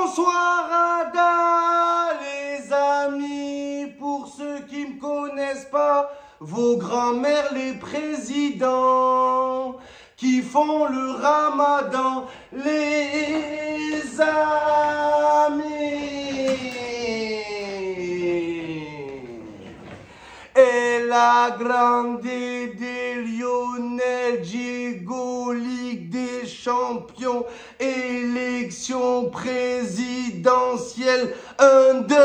Bonsoir Ada, les amis, pour ceux qui me connaissent pas, vos grands-mères les présidents, qui font le ramadan, les amis. Et la grande des Lionel Diego, Ligue des Champions, élection présidentielle, under.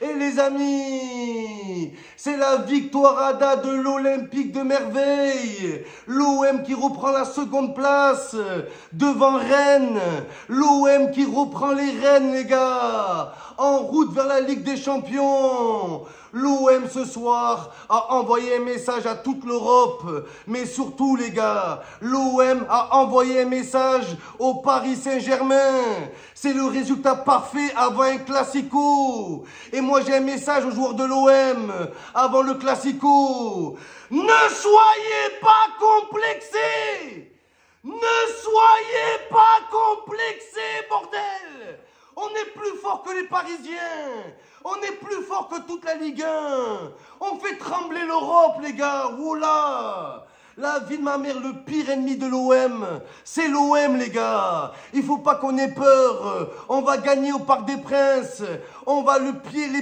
Et les amis, c'est la victoire Ada de l'Olympique de Merveille. L'OM qui reprend la seconde place devant Rennes. L'OM qui reprend les Rennes, les gars. En route vers la Ligue des Champions. L'OM ce soir a envoyé un message à toute l'Europe, mais surtout les gars, l'OM a envoyé un message au Paris Saint-Germain. C'est le résultat parfait avant un classico. Et moi j'ai un message aux joueurs de l'OM avant le classico. Ne soyez pas complexés. Ne soyez pas complexés, bordel. On est plus fort que les Parisiens. On est plus fort que toute la Ligue 1. On fait trembler l'Europe, les gars. Oula. La vie de ma mère, le pire ennemi de l'OM, c'est l'OM, les gars. Il faut pas qu'on ait peur. On va gagner au Parc des Princes. On va les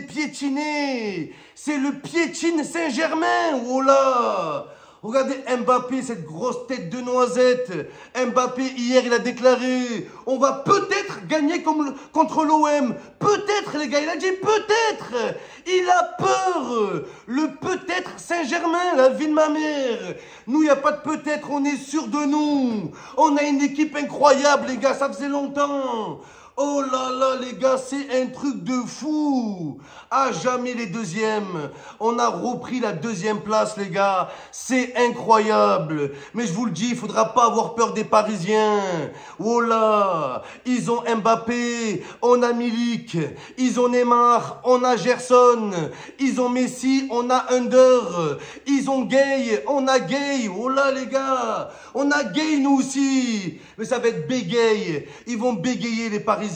piétiner. C'est le piétine Saint-Germain. Oula. Regardez Mbappé, cette grosse tête de noisette. Mbappé, hier, il a déclaré « On va peut-être gagner contre l'OM. » Peut-être, les gars, il a dit peut-être. Il a peur. Le peut-être Saint-Germain, la vie de ma mère. Nous, il n'y a pas de peut-être, on est sûr de nous. On a une équipe incroyable, les gars, ça faisait longtemps. Oh là là, les gars, c'est un truc de fou. À jamais les deuxièmes. On a repris la deuxième place, les gars. C'est incroyable. Mais je vous le dis, il faudra pas avoir peur des Parisiens. Oh là, ils ont Mbappé, on a Milik, ils ont Neymar, on a Gerson, ils ont Messi, on a Under, ils ont Gay, on a Gay. Oh là, les gars, on a Gay nous aussi. Mais ça va être bégaye. Ils vont bégayer les Parisiens.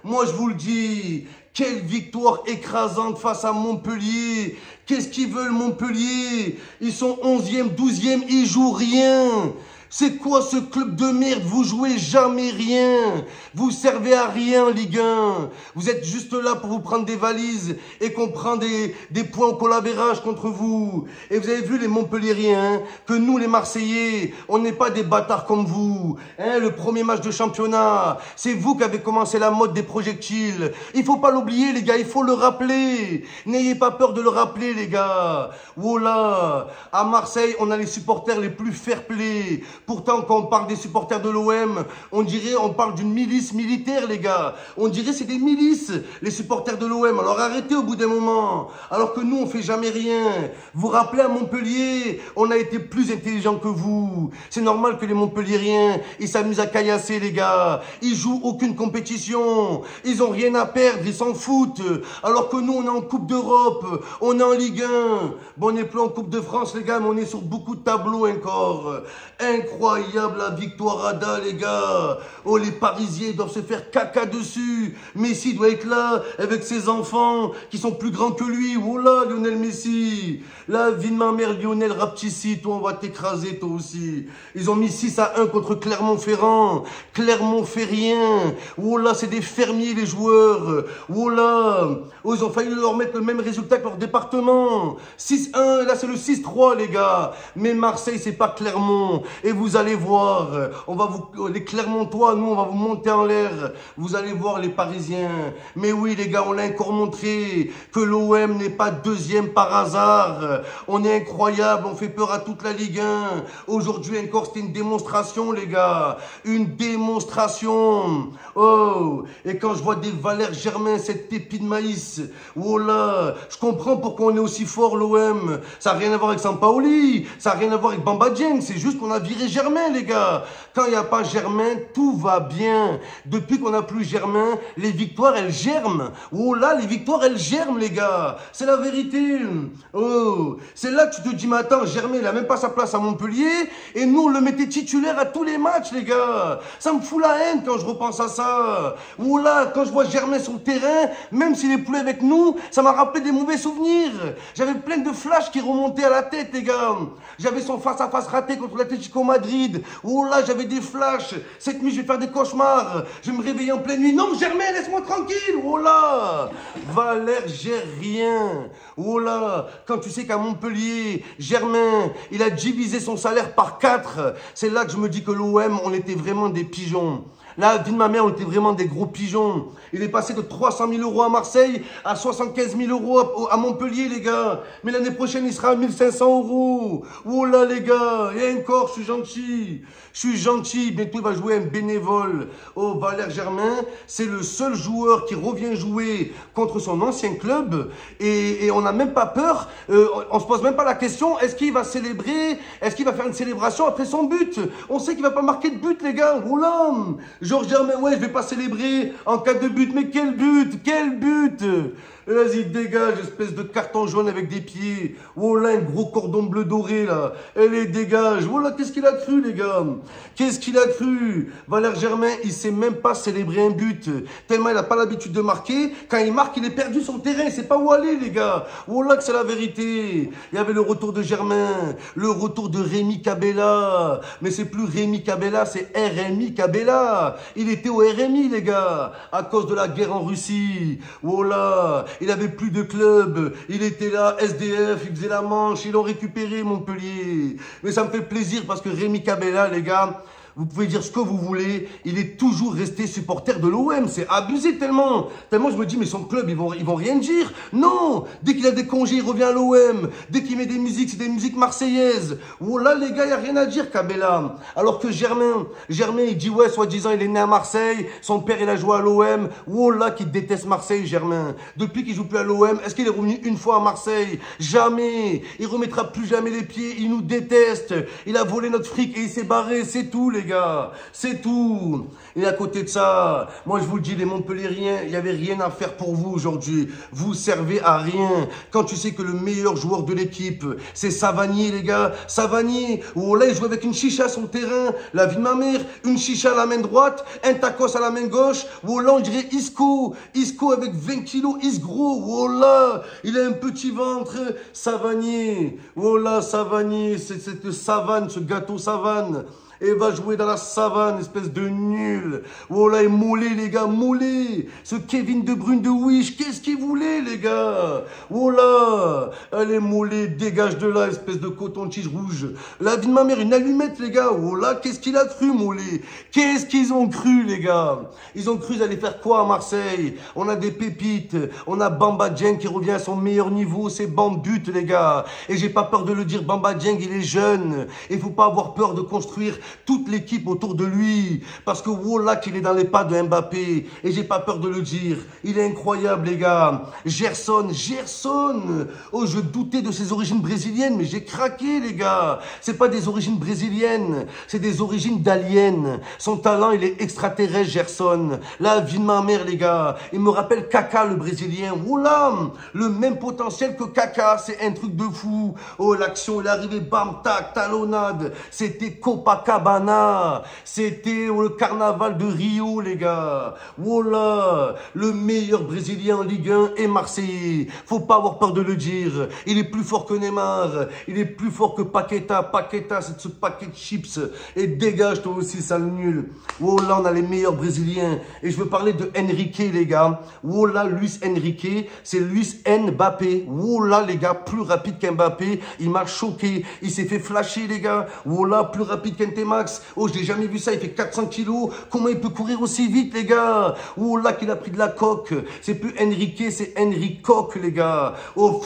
Moi, je vous le dis, quelle victoire écrasante face à Montpellier. Qu'est-ce qu'ils veulent, Montpellier? Ils sont 11e, 12e, ils jouent rien. C'est quoi ce club de merde? Vous jouez jamais rien. Vous servez à rien, Ligue 1. Vous êtes juste là pour vous prendre des valises et qu'on prend des points au collaborage contre vous. Et vous avez vu les Montpellieriens, hein, que nous les Marseillais, on n'est pas des bâtards comme vous. Hein, le premier match de championnat, c'est vous qui avez commencé la mode des projectiles. Il faut pas l'oublier, les gars, il faut le rappeler. N'ayez pas peur de le rappeler, les gars. Voilà. À Marseille, on a les supporters les plus fair-play. Pourtant, quand on parle des supporters de l'OM, on parle d'une milice militaire, les gars. On dirait c'est des milices, les supporters de l'OM. Alors arrêtez au bout d'un moment. Alors que nous, on fait jamais rien. Vous rappelez à Montpellier, on a été plus intelligents que vous. C'est normal que les Montpellieriens, ils s'amusent à caillasser, les gars. Ils jouent aucune compétition. Ils ont rien à perdre, ils s'en foutent. Alors que nous, on est en Coupe d'Europe, on est en Ligue 1. Bon, on n'est plus en Coupe de France, les gars, mais on est sur beaucoup de tableaux encore. Incroyable la victoire Ada, les gars. Oh, les Parisiens doivent se faire caca dessus. Messi doit être là avec ses enfants qui sont plus grands que lui. Oh là, Lionel Messi. La vie de ma mère, Lionel Raptissi. Toi, on va t'écraser, toi aussi. Ils ont mis 6-1 contre Clermont-Ferrand. Clermont-Ferrien. Oh là, c'est des fermiers, les joueurs. Oh là. Oh, ils ont failli leur mettre le même résultat que leur département. 6-1, là, c'est le 6-3, les gars. Mais Marseille, c'est pas Clermont. Et vous allez voir, les Clermontois, nous, on va vous monter en l'air. Vous allez voir les Parisiens. Mais oui, les gars, on l'a encore montré que l'OM n'est pas deuxième par hasard. On est incroyable, on fait peur à toute la Ligue 1. Aujourd'hui encore, c'était une démonstration, les gars. Une démonstration. Oh, et quand je vois des Valère Germain, cette pépite de maïs, oh là, je comprends pourquoi on est aussi fort, l'OM. Ça n'a rien à voir avec Sampaoli, ça n'a rien à voir avec Bamba Dieng, c'est juste qu'on a viré Germain, les gars. Quand il n'y a pas Germain, tout va bien. Depuis qu'on n'a plus Germain, les victoires, elles germent. Oh là, les victoires, elles germent, les gars. C'est la vérité. Oh, c'est là que tu te dis, mais attends, Germain, il n'a même pas sa place à Montpellier. Et nous, on le mettait titulaire à tous les matchs, les gars. Ça me fout la haine quand je repense à ça. Oh là, quand je vois Germain sur le terrain, même s'il est plus avec nous, ça m'a rappelé des mauvais souvenirs. J'avais plein de flashs qui remontaient à la tête, les gars. J'avais son face-à-face raté contre l'Atlético Madrid. Oh là, j'avais des flashs. Cette nuit, je vais faire des cauchemars. Je vais me réveiller en pleine nuit. Non, Germain, laisse-moi tranquille. Oh là, Valère gère rien. Oh là, quand tu sais qu'à Montpellier, Germain, il a divisé son salaire par 4. C'est là que je me dis que l'OM, on était vraiment des pigeons. La vie de ma mère, on était vraiment des gros pigeons. Il est passé de 300 000 euros à Marseille à 75 000 euros à Montpellier, les gars. Mais l'année prochaine, il sera à 1500 euros. Oh là, les gars. Et encore, je suis gentil. Je suis gentil. Bientôt, il va jouer un bénévole. Oh, Valère Germain, c'est le seul joueur qui revient jouer contre son ancien club. Et on n'a même pas peur. On se pose même pas la question, est-ce qu'il va célébrer? Est-ce qu'il va faire une célébration après son but? On sait qu'il va pas marquer de but, les gars. Oh là. Georges Germain, ouais, je vais pas célébrer en cas de but. Mais quel but? Quel but? Vas-y, dégage, espèce de carton jaune avec des pieds. Oh là, un gros cordon bleu doré, là. Allez, dégage. Oh là, qu'est-ce qu'il a cru, les gars? Qu'est-ce qu'il a cru? Valère Germain, il sait même pas célébrer un but. Tellement il a pas l'habitude de marquer. Quand il marque, il est perdu sur le terrain. Il sait pas où aller, les gars. Oh là, que c'est la vérité. Il y avait le retour de Germain. Le retour de Rémi Cabella. Mais c'est plus Rémi Cabella, c'est RMI Cabella. Il était au RMI, les gars. À cause de la guerre en Russie. Oh là. Il avait plus de club, il était là, SDF, il faisait la manche, ils l'ont récupéré, Montpellier. Mais ça me fait plaisir parce que Rémi Cabella, les gars, vous pouvez dire ce que vous voulez, il est toujours resté supporter de l'OM. C'est abusé tellement. Tellement je me dis, mais son club, ils vont rien dire. Non, dès qu'il a des congés, il revient à l'OM. Dès qu'il met des musiques, c'est des musiques marseillaises. Oh là, les gars, il n'y a rien à dire, Cabella. Alors que Germain, il dit, ouais, soi-disant, il est né à Marseille. Son père, il a joué à l'OM. Oh là, qu'il déteste Marseille, Germain. Depuis qu'il joue plus à l'OM, est-ce qu'il est revenu une fois à Marseille? Jamais. Il remettra plus jamais les pieds. Il nous déteste. Il a volé notre fric et il s'est barré. C'est tout, les gars. C'est tout. Et à côté de ça, moi je vous le dis, les Montpelliérains, il n'y avait rien à faire pour vous aujourd'hui. Vous servez à rien. Quand tu sais que le meilleur joueur de l'équipe, c'est Savanier, les gars. Savanier, oh là, il joue avec une chicha sur le terrain. La vie de ma mère, une chicha à la main droite, un tacos à la main gauche. Oh là, on dirait Isco. Isco avec 20 kilos, Isgros. Oh là, il a un petit ventre. Savanier. Oh là, Savanier, c'est cette savane, ce gâteau savane. Et va jouer dans la savane, espèce de nul. Oh là, et Mollet, les gars, Mollet. Ce Kevin De Bruyne de Wish, qu'est-ce qu'il voulait, les gars? Oh là, allez, Mollet, dégage de là, espèce de coton-tige rouge. La vie de ma mère, une allumette, les gars. Oh là, qu'est-ce qu'il a cru, Mollet? Qu'est-ce qu'ils ont cru, les gars? Ils ont cru qu'ils allaient faire quoi à Marseille? On a des pépites. On a Bamba Dieng qui revient à son meilleur niveau. C'est Bambut, les gars. Et j'ai pas peur de le dire, Bamba Dieng, il est jeune. Il faut pas avoir peur de construire toute l'équipe autour de lui. Parce que voilà qu'il est dans les pas de Mbappé. Et j'ai pas peur de le dire. Il est incroyable, les gars. Gerson. Oh, je doutais de ses origines brésiliennes, mais j'ai craqué, les gars. C'est pas des origines brésiliennes. C'est des origines d'aliens. Son talent, il est extraterrestre, Gerson. La vie de ma mère, les gars. Il me rappelle Kaka, le Brésilien. Voilà. Le même potentiel que Kaka. C'est un truc de fou. Oh, l'action, il est arrivé, bam, tac, talonnade. C'était Copacabana. C'était le carnaval de Rio, les gars. Voilà, le meilleur Brésilien en Ligue 1 est Marseillais. Faut pas avoir peur de le dire. Il est plus fort que Neymar. Il est plus fort que Paqueta. Paqueta, c'est ce paquet de chips. Et dégage toi aussi, sale nul. Voilà, on a les meilleurs Brésiliens. Et je veux parler de Enrique, les gars. Voilà, Luis Enrique, c'est Luis Mbappé. Voilà, les gars, plus rapide qu'Mbappé. Il m'a choqué. Il s'est fait flasher, les gars. Voilà, plus rapide qu'Ntemax. Oh, je n'ai jamais vu ça, il fait 400 kilos. Comment il peut courir aussi vite, les gars? Oh là, qu'il a pris de la coque. C'est plus Enrique, c'est Henry Coque, les gars. Oh,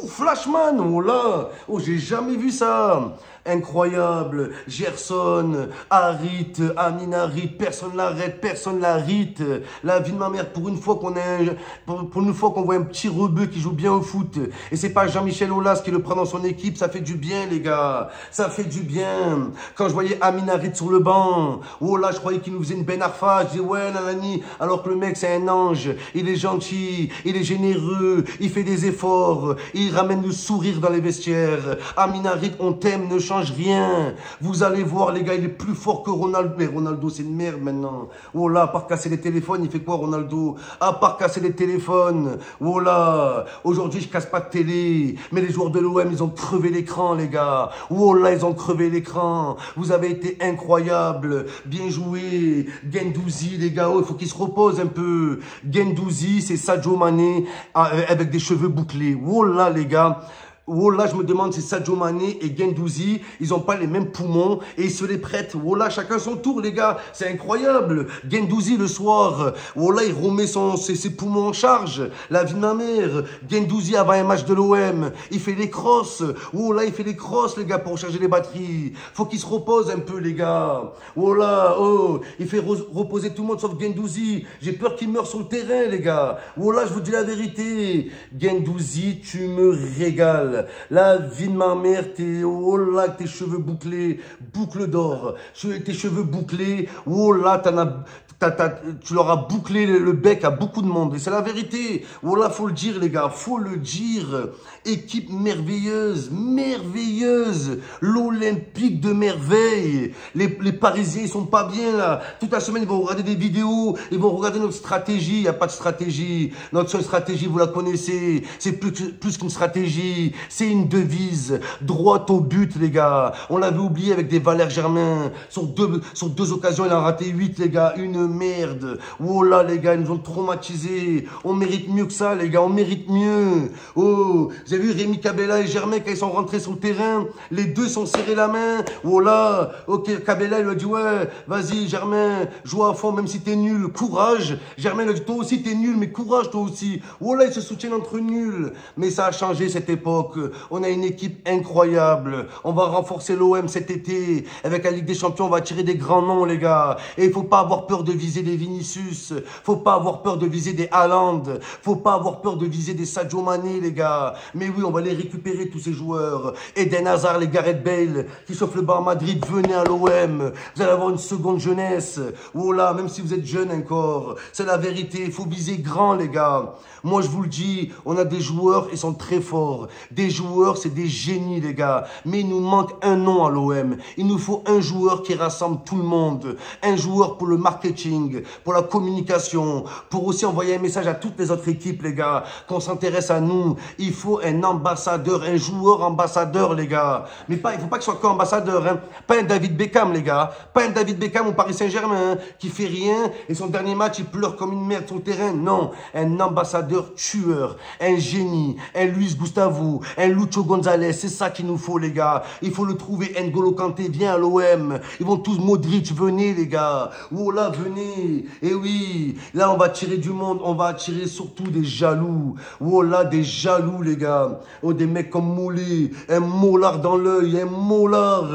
Flashman, oh là. Oh, j'ai jamais vu ça. Incroyable. Gerson, Harit, Amin Harit, personne l'arrête, personne l'arrête. La vie de ma mère, pour une fois qu'on voit un petit rebeu qui joue bien au foot. Et c'est pas Jean-Michel Aulas qui le prend dans son équipe, ça fait du bien, les gars. Ça fait du bien. Quand je voyais Amin Harit sur le banc, oh là, je croyais qu'il nous faisait une Ben Arfa. Je dis, ouais, nanani. Alors que le mec, c'est un ange. Il est gentil, il est généreux, il fait des efforts, il ramène le sourire dans les vestiaires. Amin Harit, on t'aime, ne change rien. Vous allez voir, les gars, il est plus fort que Ronaldo. Mais Ronaldo, c'est une merde maintenant. Oh là, à part casser les téléphones, il fait quoi, Ronaldo? À part casser les téléphones. Oh là, aujourd'hui, je casse pas de télé. Mais les joueurs de l'OM, ils ont crevé l'écran, les gars. Oh là, ils ont crevé l'écran. Vous avez été incroyables. Bien joué. Guendouzi, les gars, oh, il faut qu'il se repose un peu. Guendouzi, c'est Sadio Mané avec des cheveux bouclés. Oh là, les gars. Oh là, je me demande si Sadio Mané et Guendouzi, ils n'ont pas les mêmes poumons et ils se les prêtent. Oh là, chacun son tour, les gars. C'est incroyable. Guendouzi, le soir, oh là, il remet ses poumons en charge. La vie de ma mère. Guendouzi, avant un match de l'OM, il fait les crosses. Oh là, il fait les crosses, les gars, pour charger les batteries. Faut qu'il se repose un peu, les gars. Oh là, oh, il fait reposer tout le monde sauf Guendouzi. J'ai peur qu'il meure sur le terrain, les gars. Oh là, je vous dis la vérité. Guendouzi, tu me régales. La vie de ma mère, oh là, tes cheveux bouclés, boucle d'or, tes cheveux bouclés, oh là, tu leur as bouclé le bec à beaucoup de monde. Et c'est la vérité. Oh là, faut le dire, les gars, faut le dire. Équipe merveilleuse, merveilleuse. L'Olympique de merveille. Les Parisiens, ils sont pas bien, là. Toute la semaine, ils vont regarder des vidéos, ils vont regarder notre stratégie. Il n'y a pas de stratégie. Notre seule stratégie, vous la connaissez. C'est plus qu'une stratégie. C'est une devise. Droite au but, les gars. On l'avait oublié avec des Valère Germain. Sur deux occasions, il en a raté 8, les gars. Une merde. Oh là, les gars, ils nous ont traumatisés. On mérite mieux que ça, les gars. On mérite mieux. Oh, vous avez vu Rémi Cabella et Germain quand ils sont rentrés sur le terrain. Les deux sont serrés la main. Oh là. Ok, Cabella, il lui a dit, ouais, vas-y, Germain, joue à fond, même si t'es nul. Courage. Germain lui a dit, toi aussi, t'es nul, mais courage, toi aussi. Oh là, ils se soutiennent entre nuls. Mais ça a changé cette époque. On a une équipe incroyable. On va renforcer l'OM cet été. Avec la Ligue des Champions, on va tirer des grands noms, les gars. Et il faut pas avoir peur de viser des Vinicius. Faut pas avoir peur de viser des Haaland. Faut pas avoir peur de viser des Sadio Mané, les gars. Mais oui, on va les récupérer, tous ces joueurs. Eden Hazard, les Gareth Bale, qui chauffent le bar à Madrid, venez à l'OM. Vous allez avoir une seconde jeunesse. Oh là, même si vous êtes jeune encore. C'est la vérité. Il faut viser grand, les gars. Moi, je vous le dis, on a des joueurs, ils sont très forts. Des joueurs, c'est des génies, les gars. Mais il nous manque un nom à l'OM. Il nous faut un joueur qui rassemble tout le monde. Un joueur pour le marketing, pour la communication, pour aussi envoyer un message à toutes les autres équipes, les gars, qu'on s'intéresse à nous. Il faut un ambassadeur, un joueur ambassadeur, les gars. Mais pas, il faut pas qu'il soit qu'ambassadeur, hein. Pas un David Beckham, les gars. Pas un David Beckham au Paris Saint-Germain, hein, qui fait rien et son dernier match, il pleure comme une merde sur le terrain. Non, un ambassadeur tueur, un génie, un Luis Gustavo, un Lucho Gonzalez. C'est ça qu'il nous faut, les gars. Il faut le trouver. N'Golo Kanté, viens à l'OM. Ils vont tous, Modric, venez, les gars. Oh là, venez. Et oui, là, on va tirer du monde. On va attirer surtout des jaloux. Oh là, des jaloux, les gars. Oh, des mecs comme Mollet. Un mollard dans l'œil. Un mollard.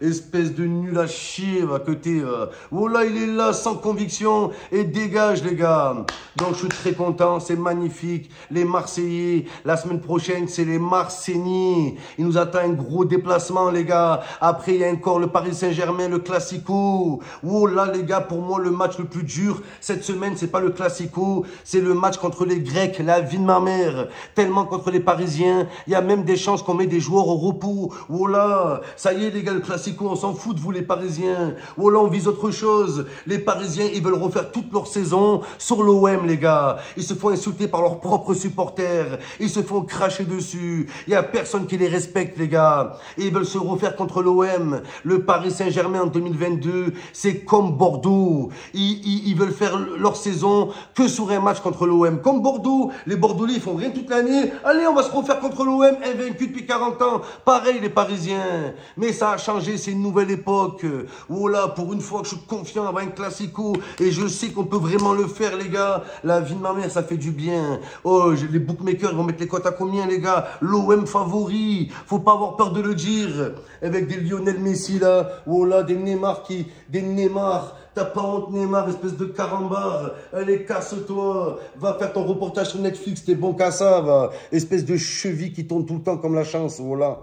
Espèce de nul à chier, va côté. Oh là, il est là, sans conviction. Et dégage, les gars. Donc, je suis très content. C'est magnifique. Les Marseillais. La semaine prochaine, c'est les Marseillais. Il nous attend un gros déplacement, les gars. Après, il y a encore le Paris Saint-Germain, le Classico. Oh là, les gars, pour moi, le match le plus dur cette semaine, c'est pas le Classico, c'est le match contre les Grecs, la vie de ma mère. Tellement contre les Parisiens, il y a même des chances qu'on met des joueurs au repos. Oh là, ça y est, les gars, le Classico, on s'en fout de vous, les Parisiens. Oh là, on vise autre chose. Les Parisiens, ils veulent refaire toute leur saison sur l'OM, les gars. Ils se font insulter par leurs propres supporters. Ils se font cracher dessus. Il y a personne qui les respecte, les gars. Et ils veulent se refaire contre l'OM. Le Paris Saint-Germain en 2022, c'est comme Bordeaux. ils veulent faire leur saison que sur un match contre l'OM. Comme Bordeaux, les Bordelais, ils font rien toute l'année. Allez, on va se refaire contre l'OM, invaincu depuis 40 ans. Pareil, les Parisiens. Mais ça a changé, c'est une nouvelle époque. Oh là, pour une fois que je suis confiant avant un classico, et je sais qu'on peut vraiment le faire, les gars. La vie de ma mère, ça fait du bien. Oh, les bookmakers, ils vont mettre les cotes à combien, les gars? L'OM favori. Faut pas avoir peur de le dire. Avec des Lionel Messi, là. Oh là, des Neymar. T'as pas honte, Neymar, espèce de carambar. Allez, casse-toi. Va faire ton reportage sur Netflix, t'es bon qu'à ça, va. Espèce de cheville qui tourne tout le temps comme la chance, voilà.